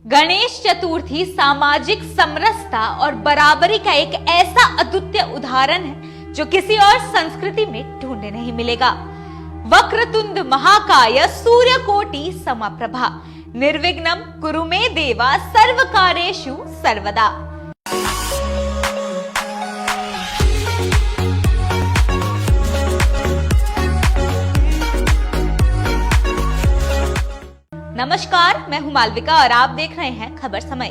गणेश चतुर्थी सामाजिक समरसता और बराबरी का एक ऐसा अद्वितीय उदाहरण है जो किसी और संस्कृति में ढूंढने नहीं मिलेगा। वक्रतुंड महाकाय सूर्यकोटि समप्रभा निर्विघ्नं कुरु मे देवा सर्वकार्येषु सर्वदा। नमस्कार, मैं हूं मालविका और आप देख रहे हैं खबर समय।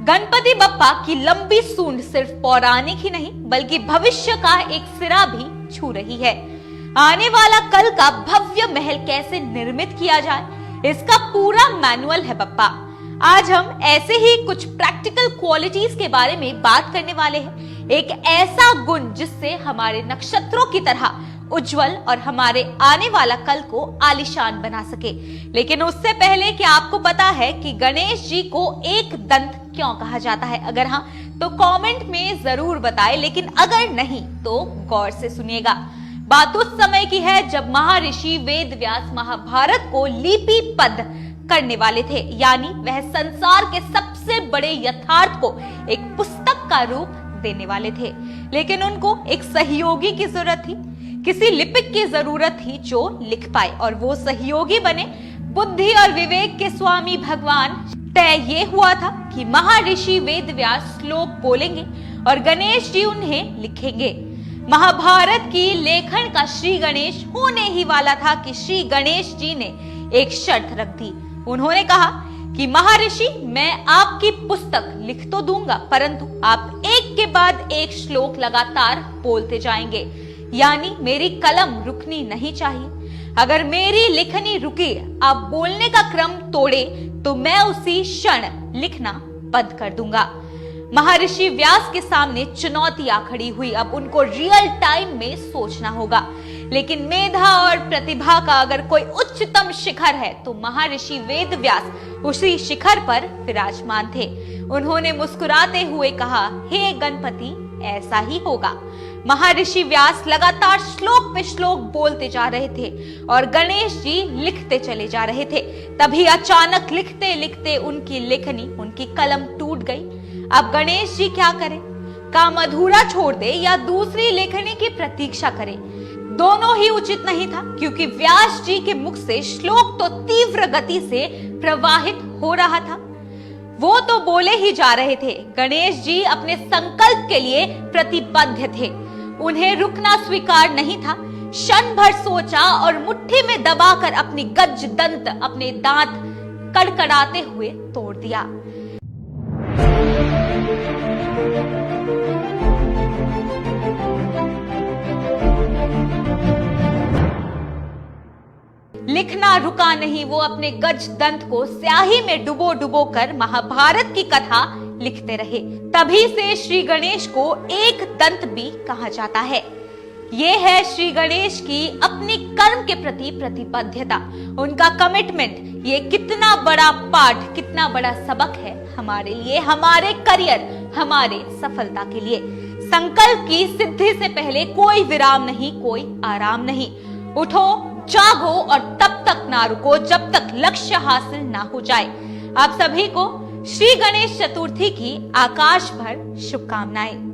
गणपति बप्पा की लंबी सूंड सिर्फ पौराणिक ही नहीं बल्कि भविष्य का एक सिरा भी छू रही है। आने वाला कल का भव्य महल कैसे निर्मित किया जाए, इसका पूरा मैनुअल है बप्पा। आज हम ऐसे ही कुछ प्रैक्टिकल क्वालिटीज के बारे में बात करने वाले हैं। एक ऐसा गुण जिससे हमारे नक्षत्रों की तरह उज्जवल और हमारे आने वाला कल को आलीशान बना सके। लेकिन उससे पहले क्या आपको पता है कि गणेश जी को एक दंत क्यों कहा जाता है? अगर हाँ तो कमेंट में जरूर बताएं, लेकिन अगर नहीं तो गौर से सुनिएगा। बात उस समय की है जब महर्षि वेद व्यास महाभारत को लिपिबद्ध करने वाले थे, यानी वह संसार के सबसे बड़े यथार्थ को एक पुस्तक का रूप देने वाले थे। लेकिन उनको एक सहयोगी की जरूरत थी, किसी लिपिक की जरूरत थी जो लिख पाए, और वो सहयोगी बने बुद्धि और विवेक के स्वामी भगवान। तय ये हुआ था कि महर्षि वेद व्यास श्लोक बोलेंगे और गणेश जी उन्हें लिखेंगे। महाभारत की लेखन का श्री गणेश होने ही वाला था कि श्री गणेश जी ने एक शर्त रख दी। उन्होंने कहा कि महर्षि, मैं आपकी पुस्तक लिख तो दूंगा, परंतु आप एक के बाद एक श्लोक लगातार बोलते जाएंगे, यानी मेरी कलम रुकनी नहीं चाहिए। अगर मेरी लिखनी रुके, आप बोलने का क्रम तोड़े, तो मैं उसी क्षण लिखना बंद कर दूंगा। महर्षि व्यास के सामने चुनौतियां खड़ी हुई। अब उनको रियल टाइम में सोचना होगा। लेकिन मेधा और प्रतिभा का अगर कोई उच्चतम शिखर है तो महर्षि वेद व्यास उसी शिखर पर विराजमान थे। उन्होंने मुस्कुराते हुए कहा, हे गणपति, ऐसा ही होगा। महर्षि व्यास लगातार श्लोक पे श्लोक बोलते जा रहे थे और गणेश जी लिखते चले जा रहे थे। तभी अचानक लिखते लिखते उनकी लेखनी, उनकी कलम टूट गई। अब गणेश जी क्या करें? काम अधूरा छोड़ दे या दूसरी लेखनी की प्रतीक्षा करें? दोनों ही उचित नहीं था, क्योंकि व्यास जी के मुख से श्लोक तो तीव्र गति से प्रवाहित हो रहा था। वो तो बोले ही जा रहे थे। गणेश जी अपने संकल्प के लिए प्रतिबद्ध थे। उन्हें रुकना स्वीकार नहीं था। क्षण भर सोचा और मुट्ठी में दबाकर अपनी गज दंत, अपने दांत कड़कड़ाते हुए तोड़ दिया। लिखना रुका नहीं। वो अपने गज दंत को स्याही में डुबो डुबो कर महाभारत की कथा लिखते रहे। तभी से श्री गणेश को एक दंत भी कहा जाता है। ये है श्री गणेश की अपनी कर्म के प्रति प्रतिबद्धता, उनका कमिटमेंट। ये कितना बड़ा पाठ, कितना बड़ा सबक है हमारे लिए, हमारे करियर, हमारे सफलता के लिए। संकल्प की सिद्धि से पहले कोई विराम नहीं, कोई आराम नहीं। उठो, जागो और तब तक ना रुको जब तक लक्ष्य हासिल ना हो जाए। आप सभी को श्री गणेश चतुर्थी की आकाश भर शुभकामनाएं।